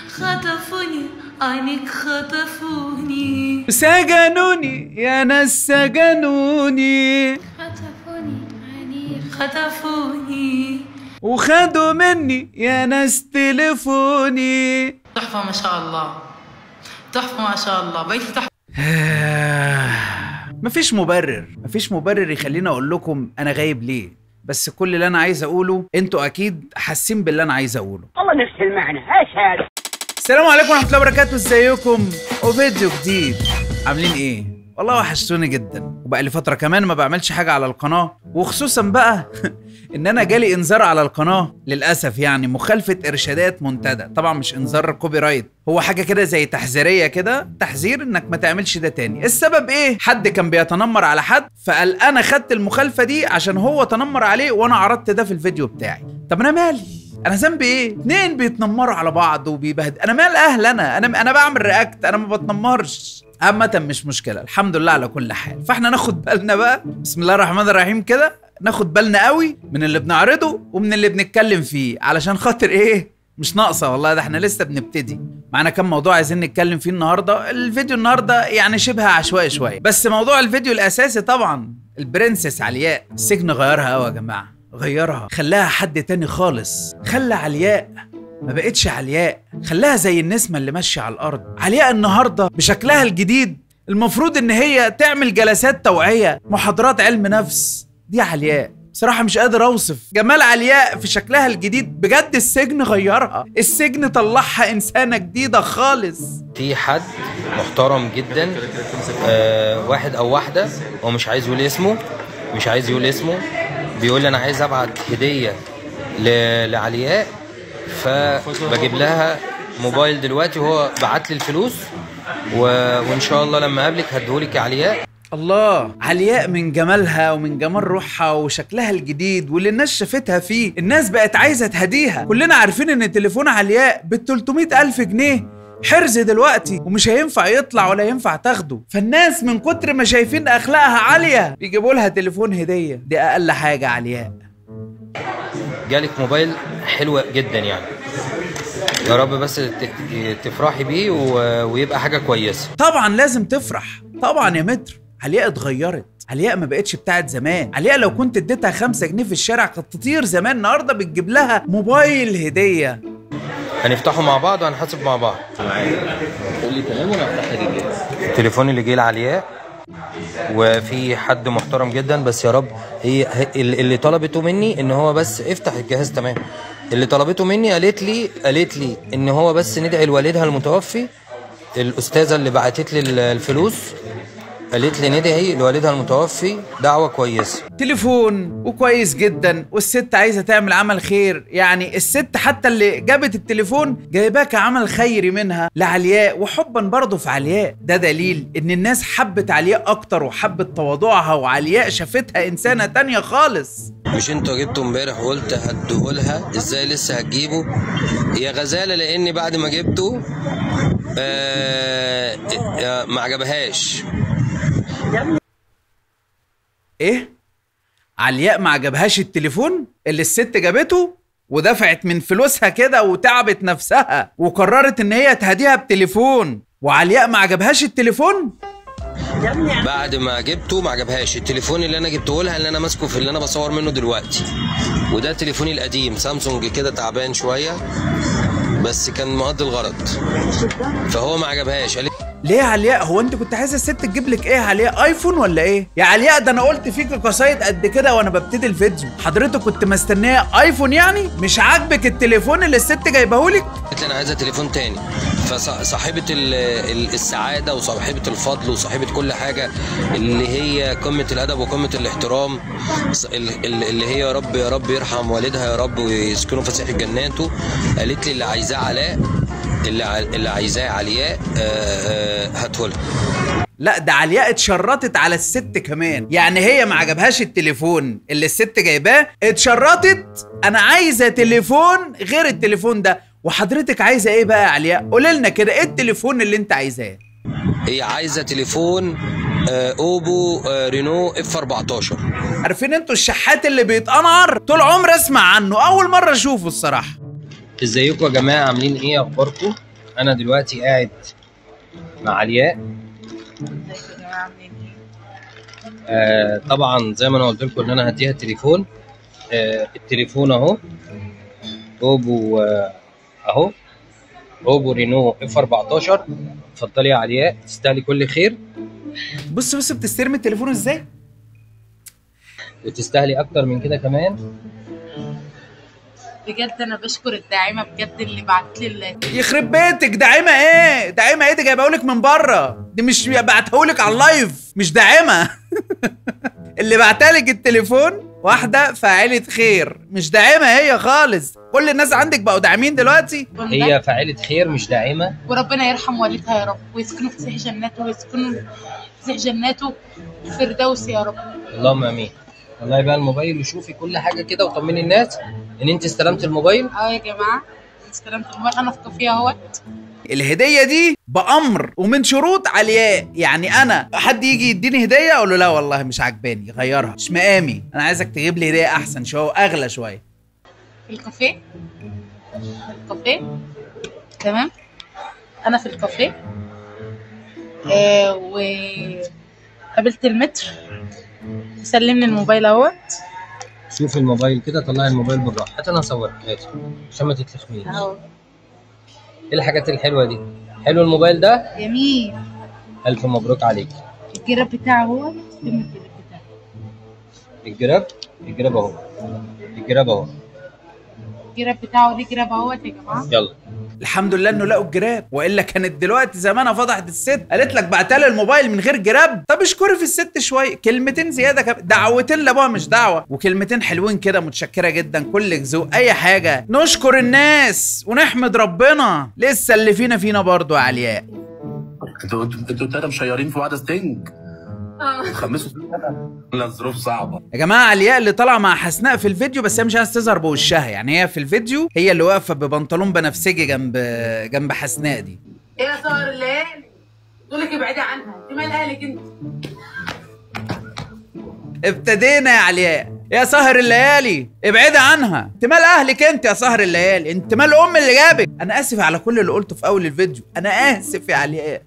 خطفوني عينيك خطفوني سجنوني يا ناس سجنوني خطفوني عينيك خطفوني وخدوا مني يا ناس تليفوني. تحفة ما شاء الله، تحفة ما شاء الله، بيتي تحفة. مفيش مبرر يخليني اقول لكم انا غايب ليه، بس كل اللي انا عايز اقوله انتوا اكيد حاسين باللي انا عايز اقوله. والله نفس المعنى. ايش هذا؟ السلام عليكم ورحمه الله وبركاته، ازيكم؟ وفيديو جديد. عاملين ايه؟ والله وحشتوني جدا، وبقى لي فتره كمان ما بعملش حاجه على القناه، وخصوصا بقى ان انا جالي انذار على القناه للاسف، يعني مخالفه ارشادات منتدى. طبعا مش انذار كوبي رايت، هو حاجه كده زي تحذيريه كده، تحذير انك ما تعملش ده تاني. السبب ايه؟ حد كان بيتنمر على حد، فقال انا خدت المخالفه دي عشان هو تنمر عليه وانا عرضت ده في الفيديو بتاعي. طب انا مالي؟ انا ذنبي ايه؟ اتنين بيتنمروا على بعض وبيبهدل، انا مال اهل؟ انا بعمل رياكت، انا ما بتنمرش. عامة مش مشكلة، الحمد لله على كل حال. فاحنا ناخد بالنا بقى، بسم الله الرحمن الرحيم كده، ناخد بالنا قوي من اللي بنعرضه ومن اللي بنتكلم فيه، علشان خاطر ايه؟ مش ناقصة والله، ده احنا لسه بنبتدي. معانا كام موضوع عايزين نتكلم فيه النهارده. الفيديو النهارده يعني شبه عشوائي شوية، بس موضوع الفيديو الاساسي طبعا البرنسس علياء. السجن غيرها قوي يا جماعة، غيرها، خلاها حد تاني خالص. خلى علياء ما بقتش علياء، خلاها زي النسمة اللي ماشية على الأرض. علياء النهاردة بشكلها الجديد المفروض إن هي تعمل جلسات توعية، محاضرات علم نفس. دي علياء، بصراحة مش قادر أوصف جمال علياء في شكلها الجديد. بجد السجن غيرها، السجن طلعها إنسانة جديدة خالص. في حد محترم جدا، واحد أو واحدة، هو مش عايز يقول اسمه، بيقول لي أنا عايز أبعت هدية لعلياء، فبجيب لها موبايل دلوقتي، وهو بعت لي الفلوس وان شاء الله لما اقابلك هديهولك يا علياء. الله، علياء من جمالها ومن جمال روحها وشكلها الجديد واللي الناس شافتها فيه، الناس بقت عايزه تهديها. كلنا عارفين ان تليفون علياء ب300,000 جنيه حرز دلوقتي، ومش هينفع يطلع ولا ينفع تاخده. فالناس من كتر ما شايفين اخلاقها عاليه بيجيبوا لها تليفون هديه. دي اقل حاجه علياء. جالك موبايل حلو جدا يعني، يا رب بس تفرحي بيه ويبقى حاجه كويسه. طبعا لازم تفرح طبعا يا متر. علياء اتغيرت، علياء ما بقتش بتاعت زمان. علياء لو كنت اديتها 5 جنيه في الشارع كانت تطير زمان، النهارده بتجيب لها موبايل هديه. هنفتحه مع بعض وهنحاسب مع بعض. قول لي تمام وانا هفتح لك التليفون اللي جه لعلياء، وفي حد محترم جدا. بس يا رب هي اللي طلبته مني ان هو بس افتح الجهاز تمام. اللي طلبته مني قالت لي ان هو بس ندعي لوالدها المتوفي. الاستاذه اللي بعتت لي الفلوس قالت لي ندعي لوالدها المتوفي دعوه كويسه. تليفون وكويس جدا، والست عايزه تعمل عمل خير. يعني الست حتى اللي جابت التليفون جايباه كعمل خيري منها لعلياء، وحبا برضه في علياء. ده دليل ان الناس حبت علياء اكتر وحبت تواضعها، وعلياء شافتها انسانه تانية خالص. مش انتوا جبتوا امبارح وقلت هديهولها، ازاي لسه هتجيبه يا غزاله؟ لاني بعد ما جبته ما عجبهاش. ايه؟ علياء ما عجبهاش التليفون اللي الست جابته ودفعت من فلوسها كده وتعبت نفسها وقررت ان هي تهديها بتليفون، وعلياء ما عجبهاش التليفون؟ بعد ما جبته ما عجبهاش التليفون اللي انا جبته لها، اللي انا ماسكه في اللي انا بصور منه دلوقتي، وده تليفوني القديم سامسونج كده تعبان شويه بس كان مقضي الغرض، فهو ما عجبهاش. ليه يا علياء؟ هو انت كنت عايزه الست تجيب لك ايه يا علياء؟ ايفون ولا ايه؟ يا علياء ده انا قلت فيك قصايد قد كده وانا ببتدي الفيديو، حضرتك كنت مستنيه ايفون يعني؟ مش عاجبك التليفون اللي الست جايبهولك؟ قالت لي انا عايزه تليفون تاني. فصاحبه السعاده وصاحبه الفضل وصاحبه كل حاجه، اللي هي قمه الادب وقمه الاحترام، اللي هي يا رب يرحم والدها يا رب ويسكنه فسيح جناته، قالت لي اللي عايزاه علاء، اللي عايزاه علياء هاتهولها. لا ده علياء اتشرطت على الست كمان، يعني هي ما عجبهاش التليفون اللي الست جايباه، اتشرطت انا عايزه تليفون غير التليفون ده. وحضرتك عايزه ايه بقى يا علياء؟ قولي لنا كده ايه التليفون اللي انت عايزاه؟ هي عايزه تليفون اوبو رينو F14. عارفين انتوا الشحات اللي بيتقنعر؟ طول عمري اسمع عنه، اول مره اشوفه الصراحه. ازيكم يا جماعه، عاملين ايه؟ اخباركم؟ انا دلوقتي قاعد مع علياء. ازيكم يا جماعه عاملين ايه؟ طبعا زي ما انا قلت لكم ان انا هديها التليفون. التليفون اهو، اوبو اهو، اوبو رينو اف 14. اتفضلي يا علياء، تستاهلي كل خير. بص بتستلم التليفون ازاي؟ وتستاهلي اكتر من كده كمان. بجد انا بشكر الداعمه بجد اللي بعت لي يخرب بيتك، داعمه ايه؟ داعمه ايه دي؟ جايبهولك من بره، دي مش بعتهولك على اللايف، مش داعمه. اللي بعتلك التليفون واحده فاعله خير، مش داعمه هي خالص. كل الناس عندك بقوا داعمين دلوقتي. هي فاعله خير مش داعمه. وربنا يرحم والدها يا رب، ويسكنوا في فسيح جناته، ويسكنوا في فسيح جناته الفردوس يا رب. اللهم امين. والله بقى الموبايل، وشوفي كل حاجه كده وطمني الناس ان انت استلمت الموبايل. يا جماعه استلمت الموبايل، انا في كافيه اهوت. الهديه دي بامر ومن شروط علياء، يعني انا حد يجي يديني هديه اقول له لا والله مش عجباني، غيرها، مش مقامي، انا عايزك تجيب لي هديه احسن شويه واغلى شويه. في الكافيه تمام. انا في الكافيه وقابلت المتر سلمني الموبايل اهوت. شوفي الموبايل كده، طلعي الموبايل بالراحه، هات انا اصورك، هات عشان ما تتلخميش. اهو. ايه الحاجات الحلوه دي؟ حلو الموبايل ده؟ جميل. الف مبروك عليك. الجراب بتاعه هو الجراب اهو، الجراب اهو، الجراب بتاعه ليه جراب اهوت يا جماعه. يلا. الحمد لله انه لقوا الجراب، والا كانت دلوقتي زمانها فضحت الست، قالت لك بعتلي الموبايل من غير جراب. طب اشكري في الست شويه، كلمتين زياده دعوتين لابوها مش دعوه، وكلمتين حلوين كده. متشكره جدا، كلك ذوق. اي حاجه نشكر الناس ونحمد ربنا، لسه اللي فينا برضه يا علياء. انتوا التلاته مشيرين في واحده ستينج. تخمسوا لا، الظروف صعبه يا جماعه. علياء اللي طالعه مع حسناء في الفيديو، بس هي مش عايزه تظهر بوشها، يعني هي في الفيديو هي اللي واقفه ببنطلون بنفسجي جنب حسناء دي. ايه يا سهر الليالي؟ تقول لك ابعدي عنها، انت مال اهلك انت؟ ابتدينا يا علياء. يا سهر الليالي ابعدي عنها، انت مال اهلك انت يا سهر الليالي، انت مال ام اللي جابك. انا اسف على كل اللي قلته في اول الفيديو، انا اسف يا علياء.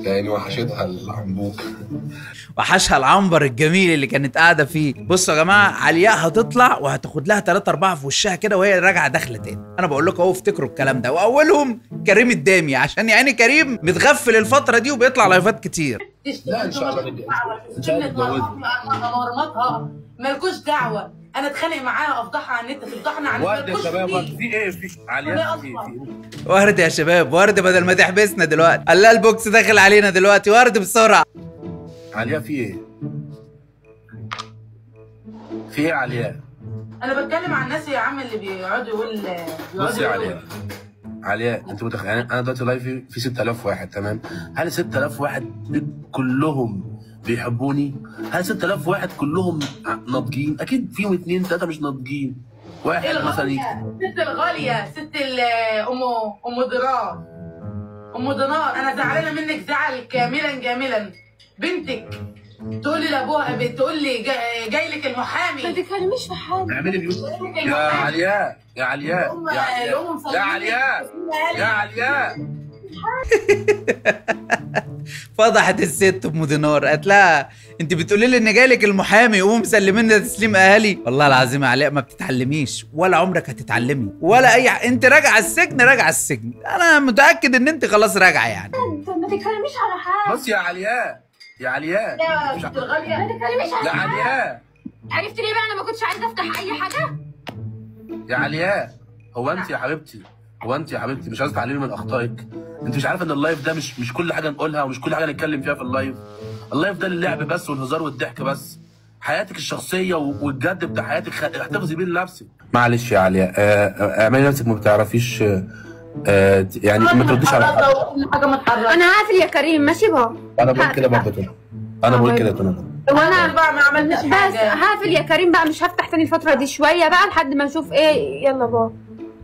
يعني وحشتها العنبوك، وحشها العنبر الجميل اللي كانت قاعده فيه. بصوا يا جماعه، علياء هتطلع وهتاخد لها 3-4 في وشها كده وهي راجعه داخله تاني. انا بقول لكم اهو، افتكروا الكلام ده. واولهم كريم الدامي، عشان يعني كريم متغفل الفتره دي وبيطلع لايفات كتير. لا ان شاء الله ان شاء الله مرمطها مالكوش دعوه. انا اتخانق معاها افضحها على النت، تفضحنا على النت. وارد يا شباب، في ايه؟ في علياء في ورد يا شباب، ورد بدل ما تحبسنا دلوقتي. الله البوكس داخل علينا دلوقتي، ورد بسرعه. علياء في ايه؟ في ايه علياء؟ انا بتكلم عن الناس يا عم اللي بيقعدوا يقول. بص يا علياء، انت متخيل انا دلوقتي لايفي في 6000 واحد، تمام؟ هل 6000 واحد كلهم بيحبوني؟ هل 6000 واحد كلهم ناضجين؟ اكيد فيهم 2-3 مش ناضجين. واحد مثلا ست الغاليه، ست ام دينار، انا زعلانه منك زعل كاملا جاملا. بنتك تقول لي لابوها، تقول لي جاي لك المحامي. ما تتكلميش في حاجه. اعملي ميوت يا علياء، يا علياء، يا علياء، يا علياء. فضحت الست ام دينار، قالت لها انت بتقولي لي ان جايلك المحامي وهم مسلميننا تسليم اهالي. والله العظيم يا علياء ما بتتعلميش ولا عمرك هتتعلمي ولا اي انت راجعه السجن، راجعه السجن. انا متاكد ان انت خلاص راجعه يعني. ما تتكلميش على حاجه. بص يا علياء، يا علياء، يا ست الغاليه ما تتكلميش على حاجه. يا علياء، عرفت ليه بقى انا ما كنتش عايزه افتح اي حاجه؟ يا علياء، هو انت يا حبيبتي مش عايزه تعلمي من اخطائك؟ انت مش عارفه ان اللايف ده مش كل حاجه نقولها ومش كل حاجه نتكلم فيها في اللايف. اللايف ده للعب بس والهزار والضحك بس. حياتك الشخصيه والجد بتاع حياتك احتفظي بيه لنفسك. معلش يا علياء، اعملي نفسك ما بتعرفيش، يعني ما ترديش على حاجه متحركه. انا هقفل يا كريم، ماشي بابا؟ انا بقول كده برضه، انا بقول كده تمام. وانا بقى ما عملناش حاجه، بس هقفل يا كريم بقى، مش هفتح تاني الفتره دي شويه بقى لحد ما نشوف ايه. يلا بابا.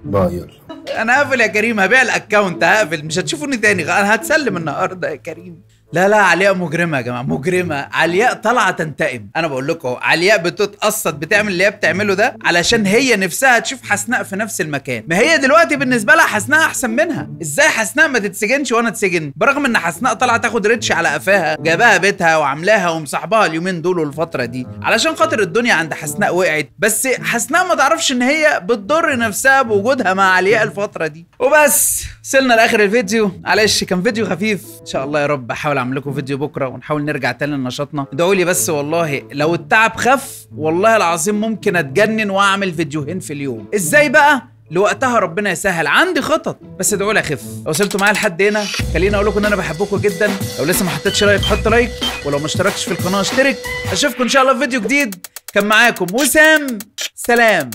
باي يلا. انا هقفل يا كريم، هبيع الاكونت، هقفل، مش هتشوفوني تاني، انا هتسلم النهارده يا كريم. لا لا، علياء مجرمه يا جماعه، مجرمه. علياء طالعه تنتقم. انا بقول لكم علياء بتتقصد بتعمل اللي هي بتعمله ده علشان هي نفسها تشوف حسناء في نفس المكان. ما هي دلوقتي بالنسبه لها حسناء احسن منها. ازاي حسناء ما تتسجنش وانا اتسجن؟ برغم ان حسناء طالعه تاخد ريتش على قفاها، جابها بيتها وعاملاها ومصاحبها اليومين دول والفتره دي علشان خاطر الدنيا عند حسناء وقعت. بس حسناء ما تعرفش ان هي بتضر نفسها بوجودها مع علياء الفتره دي. وبس وصلنا لاخر الفيديو. معلش كان فيديو خفيف، ان شاء الله يا رب احاول اعمل لكم فيديو بكره ونحاول نرجع تاني لنشاطنا. ادعوا لي بس والله، لو التعب خف والله العظيم ممكن اتجنن واعمل فيديوهين في اليوم. ازاي بقى؟ لوقتها ربنا يسهل، عندي خطط، بس ادعوا لي اخف. لو وصلتوا معايا لحد هنا خليني اقول لكم ان انا بحبكم جدا. لو لسه ما حطيتش لايك حط لايك، ولو ما اشتركتش في القناه اشترك. اشوفكم ان شاء الله في فيديو جديد. كان معاكم وسام، سلام.